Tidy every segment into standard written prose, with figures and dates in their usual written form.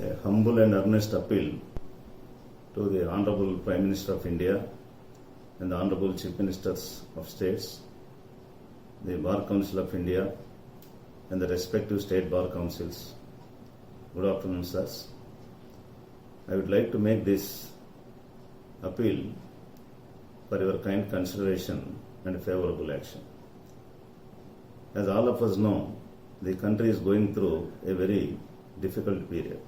A humble and earnest appeal to the Honorable Prime Minister of India and the Honorable Chief Ministers of States, the Bar Council of India and the respective state bar councils. Good afternoon, sirs. I would like to make this appeal for your kind consideration and favorable action. As all of us know, the country is going through a very difficult period.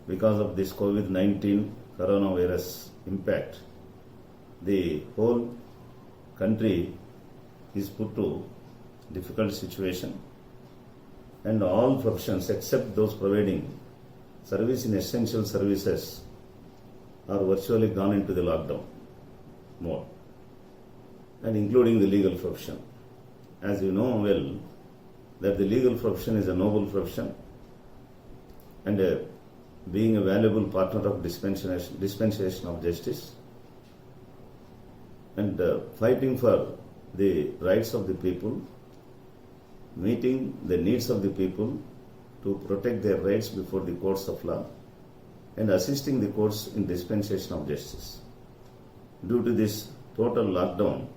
Because of this COVID-19 coronavirus impact, the whole country is put to difficult situation, and all professions except those providing service in essential services are virtually gone into the lockdown mode, and including the legal profession. As you know well, that the legal profession is a noble profession and being a valuable partner of dispensation of justice and fighting for the rights of the people, meeting the needs of the people to protect their rights before the courts of law, and assisting the courts in dispensation of justice. Due to this total lockdown,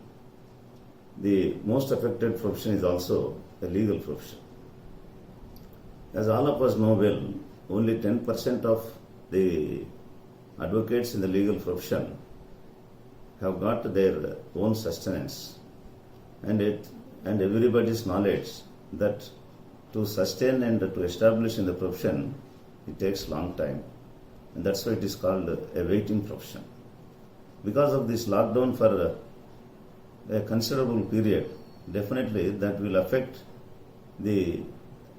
the most affected profession is also a legal profession. As all of us know well, only 10% of the advocates in the legal profession have got their own sustenance, and everybody's knowledge that to sustain and to establish in the profession, it takes long time, and that's why it is called a waiting profession. Because of this lockdown for a considerable period, definitely that will affect the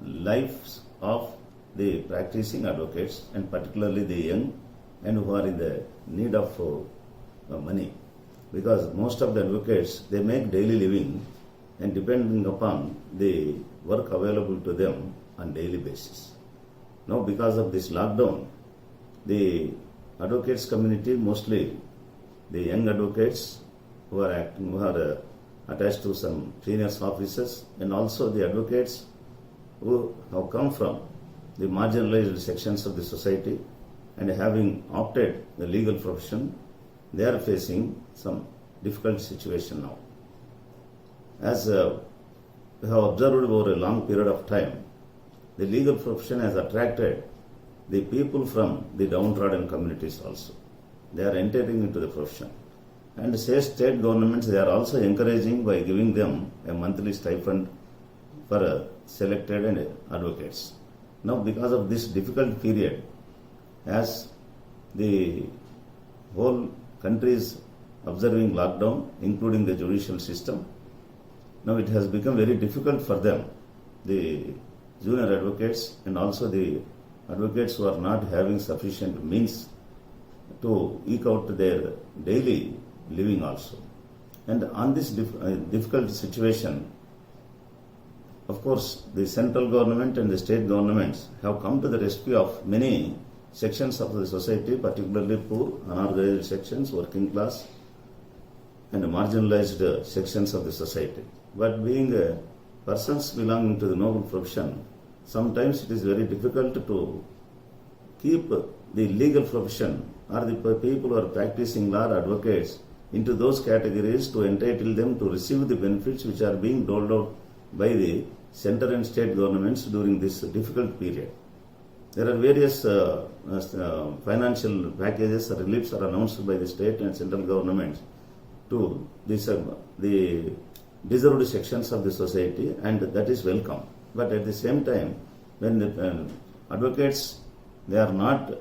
lives of the practicing advocates, and particularly the young and who are in the need of money. Because most of the advocates, they make daily living and depending upon the work available to them on daily basis. Now because of this lockdown, the advocates community, mostly the young advocates who are attached to some senior officers, and also the advocates who have come from the marginalized sections of the society and having opted the legal profession, they are facing some difficult situation now. As we have observed over a long period of time, the legal profession has attracted the people from the downtrodden communities also. They are entering into the profession. And state governments, they are also encouraging by giving them a monthly stipend for selected advocates. Now because of this difficult period, as the whole country is observing lockdown, including the judicial system, now it has become very difficult for them, the junior advocates and also the advocates who are not having sufficient means to eke out their daily living also. And on this difficult situation, of course, the central government and the state governments have come to the rescue of many sections of the society, particularly poor, unorganized sections, working class, and marginalized sections of the society. But being persons belonging to the noble profession, sometimes it is very difficult to keep the legal profession or the people who are practicing law or advocates into those categories to entitle them to receive the benefits which are being doled out by the central and state governments during this difficult period. There are various financial packages or reliefs are announced by the state and central governments to the deserved sections of the society, and that is welcome. But at the same time, when the advocates, they are not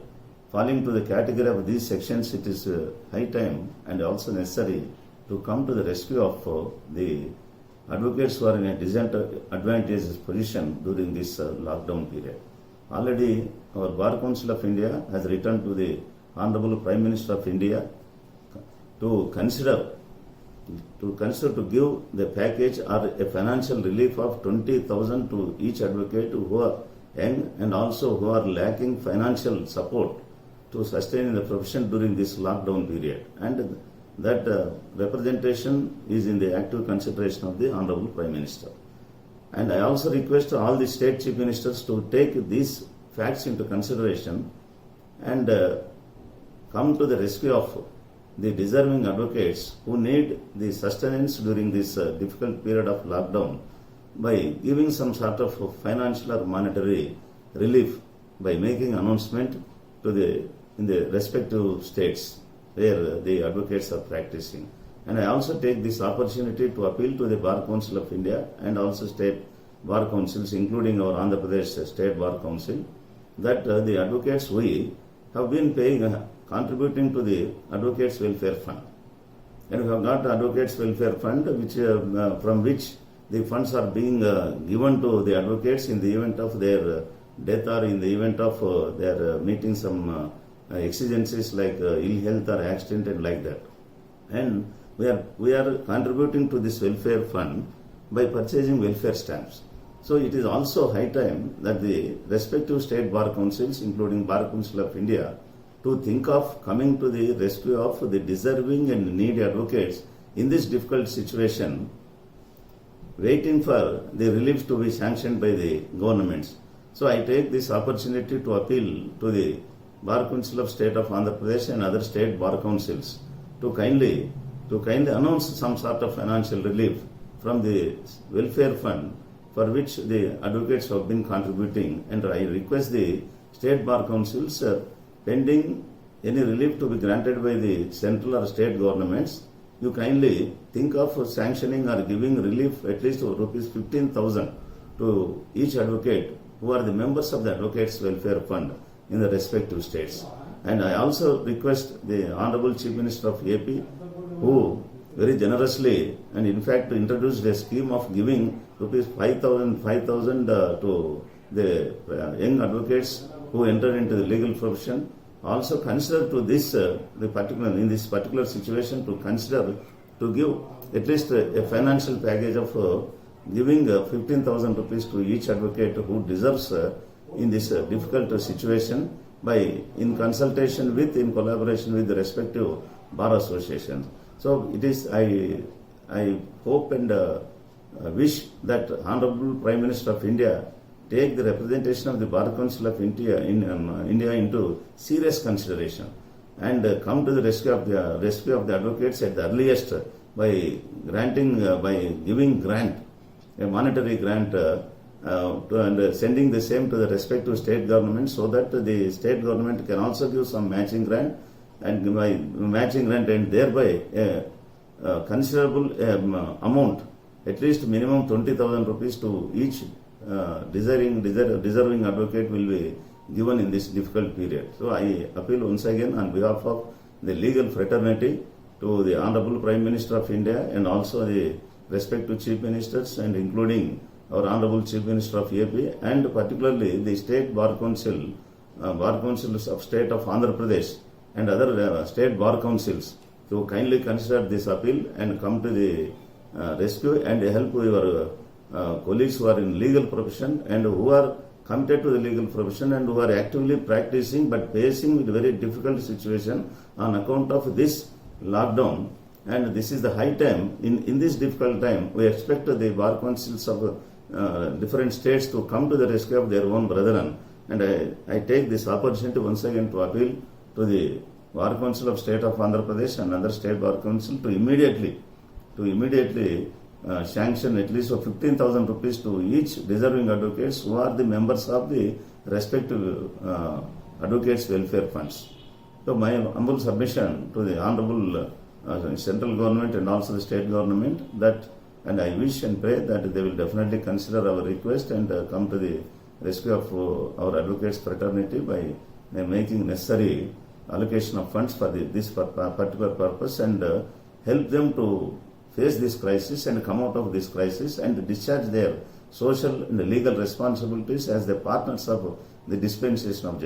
falling to the category of these sections, it is high time and also necessary to come to the rescue of the advocates who are in a disadvantageous position during this lockdown period. Already our Bar Council of India has written to the Honorable Prime Minister of India to consider to give the package or a financial relief of 20,000 to each advocate who are young and also who are lacking financial support to sustain the profession during this lockdown period. And that representation is in the active consideration of the Honorable Prime Minister. And I also request all the state chief ministers to take these facts into consideration and come to the rescue of the deserving advocates who need the sustenance during this difficult period of lockdown by giving some sort of financial or monetary relief by making announcement to in the respective states where the advocates are practicing. And I also take this opportunity to appeal to the Bar Council of India and also state bar councils, including our Andhra Pradesh State Bar Council, that the advocates we have been contributing to the Advocates Welfare Fund. And we have got Advocates Welfare Fund from which the funds are being given to the advocates in the event of their death or in the event of their meeting some exigencies like ill health or accident and like that. And we are contributing to this welfare fund by purchasing welfare stamps. So it is also high time that the respective state bar councils, including Bar Council of India, to think of coming to the rescue of the deserving and needy advocates in this difficult situation, waiting for the relief to be sanctioned by the governments. So I take this opportunity to appeal to the Bar Council of State of Andhra Pradesh and other state bar councils to kindly announce some sort of financial relief from the welfare fund for which the advocates have been contributing. And I request the state bar councils, pending any relief to be granted by the central or state governments, you kindly think of sanctioning or giving relief at least rupees 15,000 to each advocate who are the members of the Advocates Welfare Fund in the respective states. And I also request the Honorable Chief Minister of AP, who very generously and in fact introduced a scheme of giving rupees 5,000 to the young advocates who enter into the legal profession. Also consider to this in this particular situation to consider to give at least a financial package of giving 15,000 rupees to each advocate who deserves in this difficult situation in consultation with, in collaboration with the respective bar associations. So it is, I hope and wish that Honorable Prime Minister of India take the representation of the Bar Council of India into serious consideration and come to the rescue of the advocates at the earliest by giving grant, a monetary grant, and sending the same to the respective state government, so that the state government can also give some matching grant and thereby a considerable amount, at least minimum 20,000 rupees to each deserving advocate will be given in this difficult period. So I appeal once again on behalf of the legal fraternity to the Honorable Prime Minister of India and also the respective Chief Ministers, and including our Honorable Chief Minister of AP and particularly the State Bar Council, Bar Councils of State of Andhra Pradesh and other state bar councils to kindly consider this appeal and come to the rescue and help your colleagues who are in legal profession and who are committed to the legal profession and who are actively practicing but facing with very difficult situation on account of this lockdown. And this is the high time, in this difficult time, we expect the bar councils of different states to come to the rescue of their own brethren. And I take this opportunity once again to appeal to the Bar Council of State of Andhra Pradesh and other state bar council to immediately sanction at least 15,000 rupees to each deserving advocates who are the members of the respective advocates welfare funds. So my humble submission to the Honorable Central Government and also the state government that, and I wish and pray that they will definitely consider our request and come to the rescue of our advocates fraternity by making necessary allocation of funds for this particular purpose and help them to face this crisis and come out of this crisis and discharge their social and legal responsibilities as the partners of the dispensation of justice.